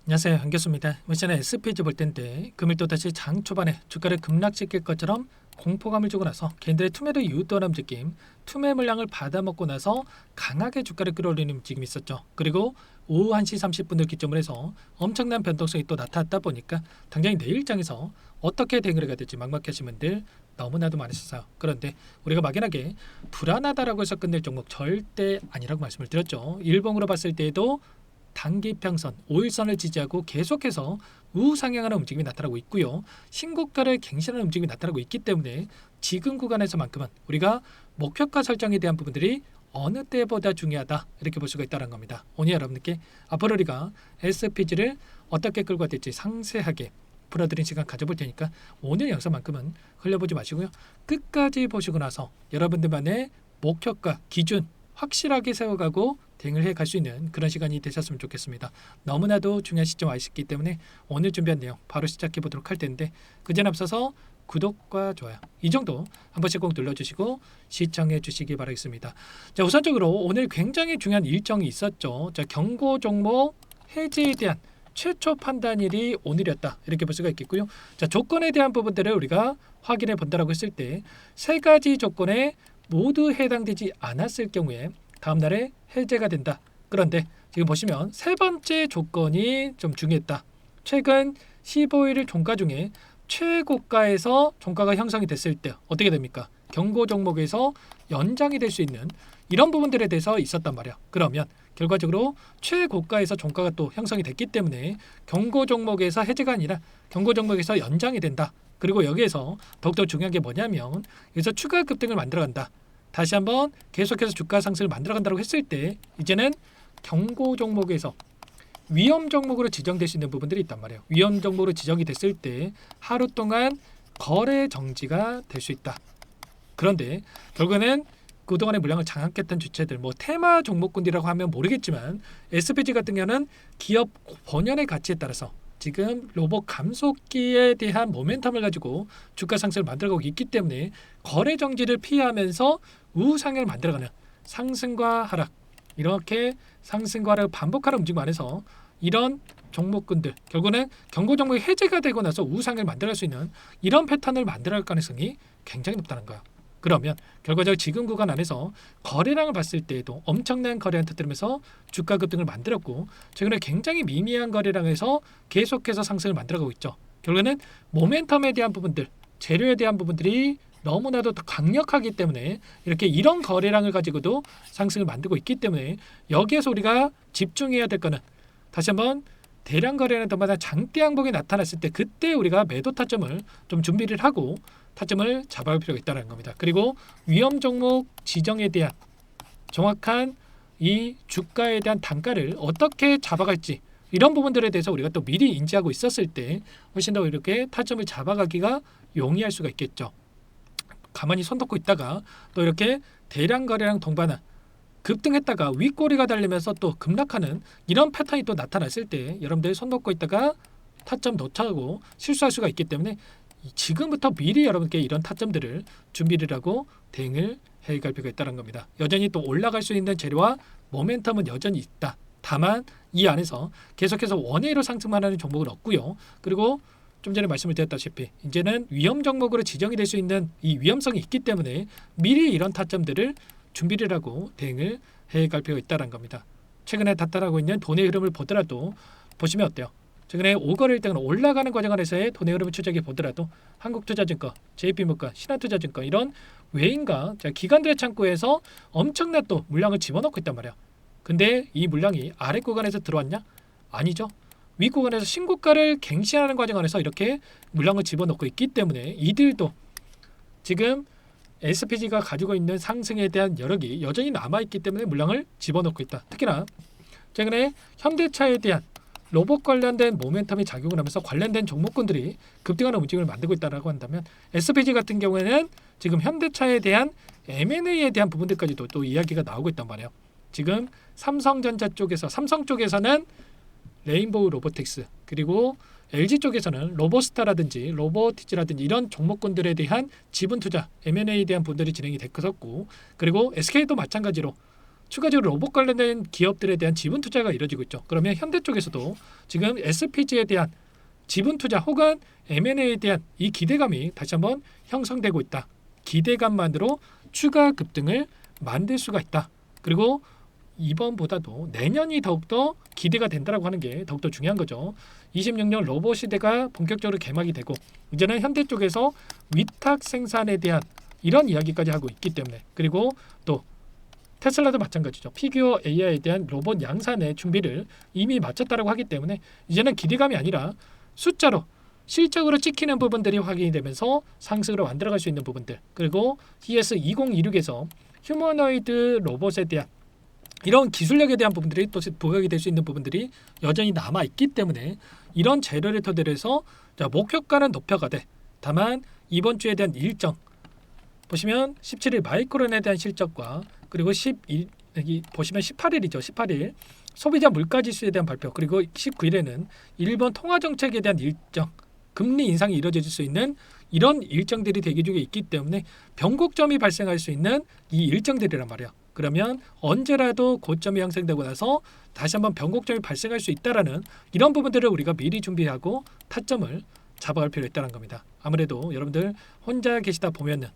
안녕하세요, 한교수입니다. 이번 시간에 SPG 볼 텐데 금일 또다시 장 초반에 주가를 급락시킬 것처럼 공포감을 주고 나서 개인들의 투매를 유도하는 움직임, 투매 물량을 받아먹고 나서 강하게 주가를 끌어올리는 움직임이 있었죠. 그리고 오후 1시 30분을 기점으로 해서 엄청난 변동성이 또 나타났다 보니까 당장 내일장에서 어떻게 대응을 해야 될지 막막하신 분들 너무나도 많으셨어요. 그런데 우리가 막연하게 불안하다라고 해서 끝낼 종목 절대 아니라고 말씀을 드렸죠. 일봉으로 봤을 때에도 단기 평선 5일선을 지지하고 계속해서 우상향하는 움직임이 나타나고 있고요. 신고가를 갱신하는 움직임이 나타나고 있기 때문에 지금 구간에서만큼은 우리가 목표가 설정에 대한 부분들이 어느 때보다 중요하다 이렇게 볼 수가 있다는 겁니다. 오늘 여러분들께 앞으로 우리가 SPG를 어떻게 끌고 가 될지 상세하게 풀어드린 시간 가져볼 테니까 오늘 영상만큼은 흘려보지 마시고요. 끝까지 보시고 나서 여러분들만의 목표가 기준 확실하게 세워가고 대응을 해갈 수 있는 그런 시간이 되셨으면 좋겠습니다. 너무나도 중요한 시점 와 있기 때문에 오늘 준비한 내용 바로 시작해 보도록 할 텐데 그전 앞서서 구독과 좋아요 이 정도 한 번씩 꼭 눌러주시고 시청해 주시기 바라겠습니다. 자, 우선적으로 오늘 굉장히 중요한 일정이 있었죠. 자, 경고 종목 해지에 대한 최초 판단일이 오늘이었다 이렇게 볼 수가 있겠고요. 자, 조건에 대한 부분들을 우리가 확인해 본다라고 했을 때 세 가지 조건에 모두 해당되지 않았을 경우에 다음 날에 해제가 된다. 그런데 지금 보시면 세 번째 조건이 좀 중요했다. 최근 15일 종가 중에 최고가에서 종가가 형성이 됐을 때 어떻게 됩니까? 경고 종목에서 연장이 될 수 있는 이런 부분들에 대해서 있었단 말이야. 그러면 결과적으로 최고가에서 종가가 또 형성이 됐기 때문에 경고 종목에서 해제가 아니라 경고 종목에서 연장이 된다. 그리고 여기에서 더욱더 중요한 게 뭐냐면 여기서 추가 급등을 만들어간다. 다시 한번 계속해서 주가 상승을 만들어간다고 했을 때 이제는 경고 종목에서 위험 종목으로 지정될 수 있는 부분들이 있단 말이에요. 위험 종목으로 지정이 됐을 때 하루 동안 거래 정지가 될 수 있다. 그런데 결국에는 그동안의 물량을 장악했던 주체들 테마 종목군이라고 하면 모르겠지만 SPG 같은 경우는 기업 본연의 가치에 따라서 지금 로봇 감속기에 대한 모멘텀을 가지고 주가 상승을 만들어가고 있기 때문에 거래 정지를 피하면서 우상향을 만들어가는 상승과 하락 이렇게 상승과 하락을 반복하는 움직임 안에서 이런 종목군들 결국은 경고 종목이 해제가 되고 나서 우상향을 만들어갈 수 있는 이런 패턴을 만들어갈 가능성이 굉장히 높다는 거야. 그러면 결과적으로 지금 구간 안에서 거래량을 봤을 때에도 엄청난 거래량 터뜨리면서 주가 급등을 만들었고 최근에 굉장히 미미한 거래량에서 계속해서 상승을 만들어가고 있죠. 결국에는 모멘텀에 대한 부분들, 재료에 대한 부분들이 너무나도 더 강력하기 때문에 이렇게 이런 거래량을 가지고도 상승을 만들고 있기 때문에 여기에서 우리가 집중해야 될 거는 다시 한번 대량 거래량 동반한 장대 항복이 나타났을 때 그때 우리가 매도 타점을 좀 준비를 하고 타점을 잡아볼 필요가 있다는 겁니다. 그리고 위험 종목 지정에 대한 정확한 이 주가에 대한 단가를 어떻게 잡아갈지 이런 부분들에 대해서 우리가 또 미리 인지하고 있었을 때 훨씬 더 이렇게 타점을 잡아가기가 용이할 수가 있겠죠. 가만히 손 놓고 있다가 또 이렇게 대량 거래량 동반한 급등했다가 윗꼬리가 달리면서 또 급락하는 이런 패턴이 또 나타났을 때 여러분들 손 놓고 있다가 타점 놓쳐고 실수할 수가 있기 때문에 지금부터 미리 여러분께 이런 타점들을 준비를 하고 대응을 해갈 필요가 있다는 겁니다. 여전히 또 올라갈 수 있는 재료와 모멘텀은 여전히 있다. 다만 이 안에서 계속해서 원웨이로 상승만 하는 종목은 없고요. 그리고 좀 전에 말씀을 드렸다시피 이제는 위험 종목으로 지정이 될 수 있는 이 위험성이 있기 때문에 미리 이런 타점들을 준비를 하고 대응을 해갈 필요가 있다는 겁니다. 최근에 나타나고 있는 돈의 흐름을 보더라도 보시면 어때요? 최근에 5거래일 때는 올라가는 과정 안에서의 돈의 흐름을 추적해 보더라도 한국투자증권, JP모건, 신한투자증권 이런 외인과 기관들의 창구에서 엄청난 또 물량을 집어넣고 있단 말이야. 근데 이 물량이 아래 구간에서 들어왔냐? 아니죠. 위 구간에서 신고가를 갱신하는 과정 안에서 이렇게 물량을 집어넣고 있기 때문에 이들도 지금 SPG가 가지고 있는 상승에 대한 여력이 여전히 남아있기 때문에 물량을 집어넣고 있다. 특히나 최근에 현대차에 대한 로봇 관련된 모멘텀이 작용을 하면서 관련된 종목군들이 급등하는 움직임을 만들고 있다고 한다면 SPG 같은 경우에는 지금 현대차에 대한 M&A에 대한 부분들까지도 또 이야기가 나오고 있단 말이에요. 지금 삼성전자 쪽에서 삼성 쪽에서는 레인보우 로보틱스 그리고 LG 쪽에서는 로보스타라든지 로보티즈라든지 이런 종목군들에 대한 지분 투자 M&A에 대한 분들이 진행이 됐었고 그리고 SK도 마찬가지로 추가적으로 로봇 관련된 기업들에 대한 지분 투자가 이루어지고 있죠. 그러면 현대 쪽에서도 지금 SPG에 대한 지분 투자 혹은 M&A에 대한 이 기대감이 다시 한번 형성되고 있다. 기대감만으로 추가 급등을 만들 수가 있다. 그리고 이번보다도 내년이 더욱더 기대가 된다라고 하는 게 더욱더 중요한 거죠. 26년 로봇 시대가 본격적으로 개막이 되고 이제는 현대 쪽에서 위탁 생산에 대한 이런 이야기까지 하고 있기 때문에 그리고 또 테슬라도 마찬가지죠. 피규어 AI에 대한 로봇 양산의 준비를 이미 마쳤다라고 하기 때문에 이제는 기대감이 아니라 숫자로 실적으로 찍히는 부분들이 확인이 되면서 상승으로 만들어갈 수 있는 부분들 그리고 CES 2026에서 휴머노이드 로봇에 대한 이런 기술력에 대한 부분들이 또 부각이 될 수 있는 부분들이 여전히 남아 있기 때문에 이런 재료를 토대로 해서 목표가는 높여가되 다만 이번 주에 대한 일정 보시면 17일 마이크론에 대한 실적과 그리고 11 여기 보시면 18일이죠. 18일 소비자 물가지수에 대한 발표 그리고 19일에는 일본 통화 정책에 대한 일정 금리 인상이 이루어질 수 있는 이런 일정들이 대기 중에 있기 때문에 변곡점이 발생할 수 있는 이 일정들이란 말이야. 그러면 언제라도 고점이 형성되고 나서 다시 한번 변곡점이 발생할 수 있다라는 이런 부분들을 우리가 미리 준비하고 타점을 잡아갈 필요가 있다는 겁니다. 아무래도 여러분들 혼자 계시다 보면은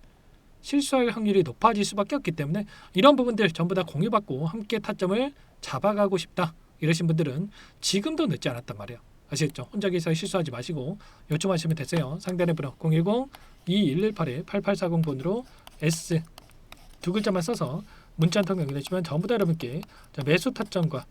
실수할 확률이 높아질 수밖에 없기 때문에 이런 부분들 전부 다 공유받고 함께 타점을 잡아가고 싶다 이러신 분들은 지금도 늦지 않았단 말이에요. 아시겠죠? 혼자 계셔서 실수하지 마시고 요청하시면 되세요. 상단의 번호 010-2118-8840번으로 S 두 글자만 써서 문자 한 통 연결해주시면 전부 다 여러분께 매수 타점과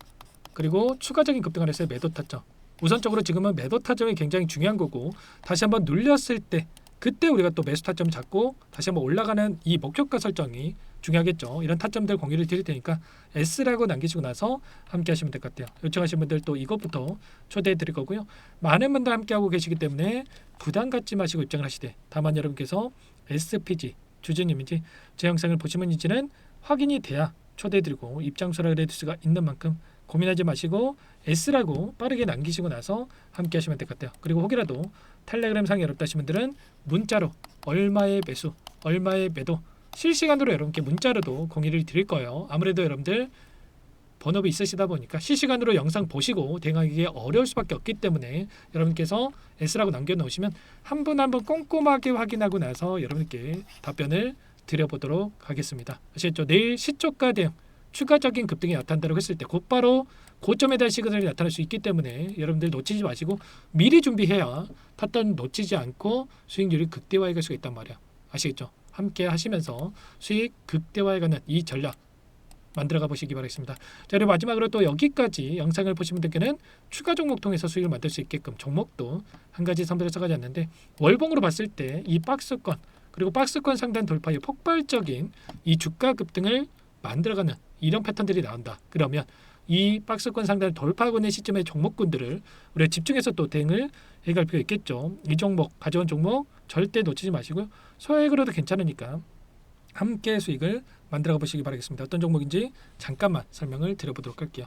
그리고 추가적인 급등을 했을 때 매도 타점 우선적으로 지금은 매도 타점이 굉장히 중요한 거고 다시 한번 눌렸을 때 그때 우리가 또 매수 타점 잡고 다시 한번 올라가는 이 목표가 설정이 중요하겠죠. 이런 타점들 공유를 드릴 테니까 S라고 남기시고 나서 함께 하시면 될 것 같아요. 요청하신 분들 또 이것부터 초대해 드릴 거고요. 많은 분들 함께 하고 계시기 때문에 부담 갖지 마시고 입장을 하시되 다만 여러분께서 SPG 주주님인지 제 영상을 보시면인지는 확인이 돼야 초대해 드리고 입장소라 그래 줄 수가 있는 만큼 고민하지 마시고 S라고 빠르게 남기시고 나서 함께 하시면 될 것 같아요. 그리고 혹이라도 텔레그램 상이 어렵다 하신 분들은 문자로 얼마의 매수, 얼마의 매도 실시간으로 여러분께 문자로도 공유를 드릴 거예요. 아무래도 여러분들 번업이 있으시다 보니까 실시간으로 영상 보시고 대응하기 어려울 수밖에 없기 때문에 여러분께서 S라고 남겨놓으시면 한 분 한 분 꼼꼼하게 확인하고 나서 여러분께 답변을 드려보도록 하겠습니다. 아시겠죠? 내일 시초가 대응 추가적인 급등이 나타난다고 했을 때 곧바로 고점에 대한 시그널이 나타날 수 있기 때문에 여러분들 놓치지 마시고 미리 준비해야 탔던 놓치지 않고 수익률이 극대화해 갈 수가 있단 말이야. 아시겠죠? 함께 하시면서 수익 극대화해가는 이 전략 만들어가 보시기 바라겠습니다. 자, 그리고 마지막으로 또 여기까지 영상을 보신 분들께는 추가 종목 통해서 수익을 만들 수 있게끔 종목도 한 가지 선별해서 가지 않는데 월봉으로 봤을 때 이 박스권 그리고 박스권 상단 돌파의 폭발적인 이 주가 급등을 만들어가는 이런 패턴들이 나온다. 그러면 이 박스권 상단을 돌파하고 있는 시점의 종목군들을 우리가 집중해서 또 대응을 해갈 필요가 있겠죠. 이 종목, 가져온 종목 절대 놓치지 마시고요. 소액으로도 괜찮으니까 함께 수익을 만들어 보시기 바라겠습니다. 어떤 종목인지 잠깐만 설명을 드려보도록 할게요.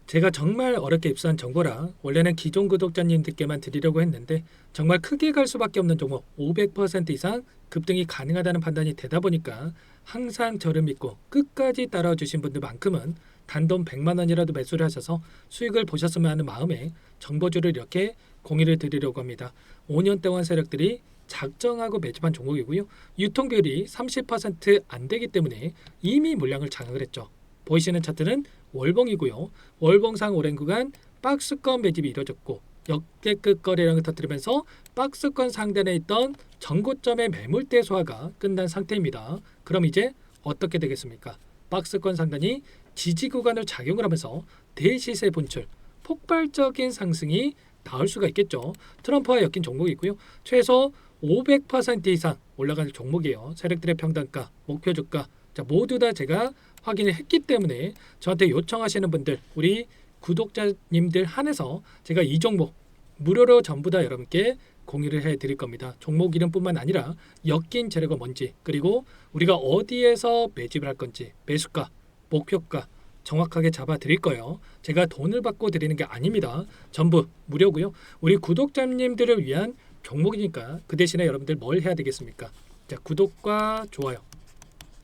제가 정말 어렵게 입수한 정보라 원래는 기존 구독자님들께만 드리려고 했는데 정말 크게 갈 수밖에 없는 종목 500% 이상 급등이 가능하다는 판단이 되다 보니까 항상 저를 믿고 끝까지 따라와 주신 분들만큼은 단돈 100만 원이라도 매수를 하셔서 수익을 보셨으면 하는 마음에 정보주를 이렇게 공유를 드리려고 합니다. 5년 동안 세력들이 작정하고 매집한 종목이고요. 유통비율이 30% 안 되기 때문에 이미 물량을 장악을 했죠. 보이시는 차트는 월봉이고요. 월봉상 오랜 구간 박스권 매집이 이루어졌고 역대급 거래량을 터뜨리면서 박스권 상단에 있던 전고점의 매물대 소화가 끝난 상태입니다. 그럼 이제 어떻게 되겠습니까? 박스권 상단이 지지 구간을 작용을 하면서 대시세 분출, 폭발적인 상승이 나올 수가 있겠죠. 트럼프와 엮인 종목이고요. 최소 500% 이상 올라가는 종목이에요. 세력들의 평단가, 목표 주가 자, 모두 다 제가 확인을 했기 때문에 저한테 요청하시는 분들 우리 구독자님들 한해서 제가 이 종목 무료로 전부 다 여러분께 공유를 해드릴 겁니다. 종목 이름뿐만 아니라 엮인 재료가 뭔지 그리고 우리가 어디에서 매집을 할 건지 매수가, 목표가 정확하게 잡아 드릴 거예요. 제가 돈을 받고 드리는 게 아닙니다. 전부 무료고요. 우리 구독자님들을 위한 종목이니까 그 대신에 여러분들 뭘 해야 되겠습니까? 자, 구독과 좋아요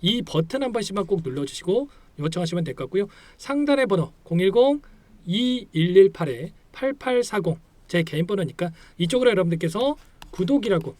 이 버튼 한 번씩만 꼭 눌러주시고 요청하시면 될 것 같고요. 상단의 번호 010-2118-8840 제 개인 번호니까 이쪽으로 여러분들께서 구독이라고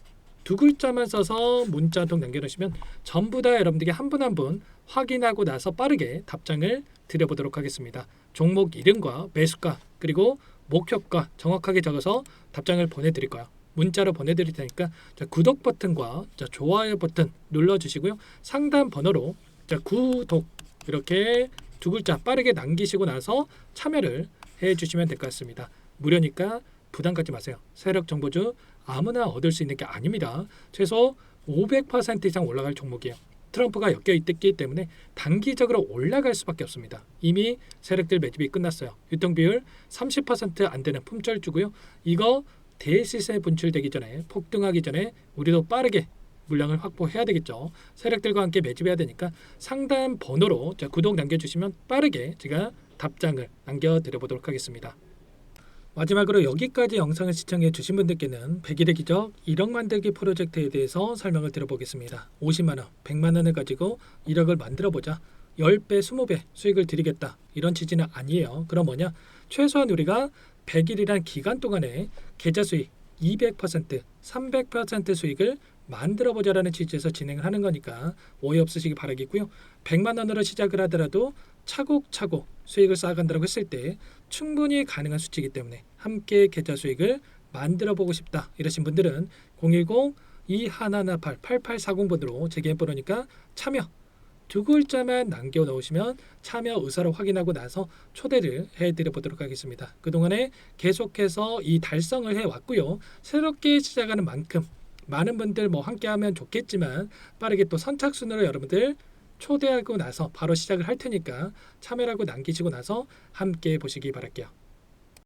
두 글자만 써서 문자 한 통 남겨주시면 전부 다 여러분들께 한 분 한 분 확인하고 나서 빠르게 답장을 드려보도록 하겠습니다. 종목 이름과 매수가 그리고 목표가 정확하게 적어서 답장을 보내드릴 거예요. 문자로 보내드릴 테니까 구독 버튼과 좋아요 버튼 눌러주시고요. 상단 번호로 구독 이렇게 두 글자 빠르게 남기시고 나서 참여를 해주시면 될 것 같습니다. 무료니까 부담 갖지 마세요. 세력 정보주 아무나 얻을 수 있는 게 아닙니다. 최소 500% 이상 올라갈 종목이에요. 트럼프가 엮여 있기 때문에 단기적으로 올라갈 수밖에 없습니다. 이미 세력들 매집이 끝났어요. 유통비율 30% 안 되는 품절주고요. 이거 대시세 분출되기 전에 폭등하기 전에 우리도 빠르게 물량을 확보해야 되겠죠. 세력들과 함께 매집해야 되니까 상단 번호로 구독 남겨주시면 빠르게 제가 답장을 남겨드려보도록 하겠습니다. 마지막으로 여기까지 영상을 시청해 주신 분들께는 100일의 기적 1억 만들기 프로젝트에 대해서 설명을 드려보겠습니다. 50만원, 100만원을 가지고 1억을 만들어보자. 10배, 20배 수익을 드리겠다. 이런 취지는 아니에요. 그럼 뭐냐? 최소한 우리가 100일이란 기간 동안에 계좌 수익 200%, 300% 수익을 만들어보자라는 취지에서 진행을 하는 거니까 오해 없으시기 바라겠고요. 100만 원으로 시작을 하더라도 차곡차곡 수익을 쌓아간다고 했을 때 충분히 가능한 수치이기 때문에 함께 계좌 수익을 만들어보고 싶다 이러신 분들은 010-2118-8840번으로 제 개인 번호니까 참여 두 글자만 남겨 놓으시면 참여 의사를 확인하고 나서 초대를 해드려 보도록 하겠습니다. 그동안에 계속해서 이 달성을 해왔고요. 새롭게 시작하는 만큼 많은 분들 함께하면 좋겠지만 빠르게 또 선착순으로 여러분들 초대하고 나서 바로 시작을 할 테니까 참여라고 남기시고 나서 함께 보시기 바랄게요.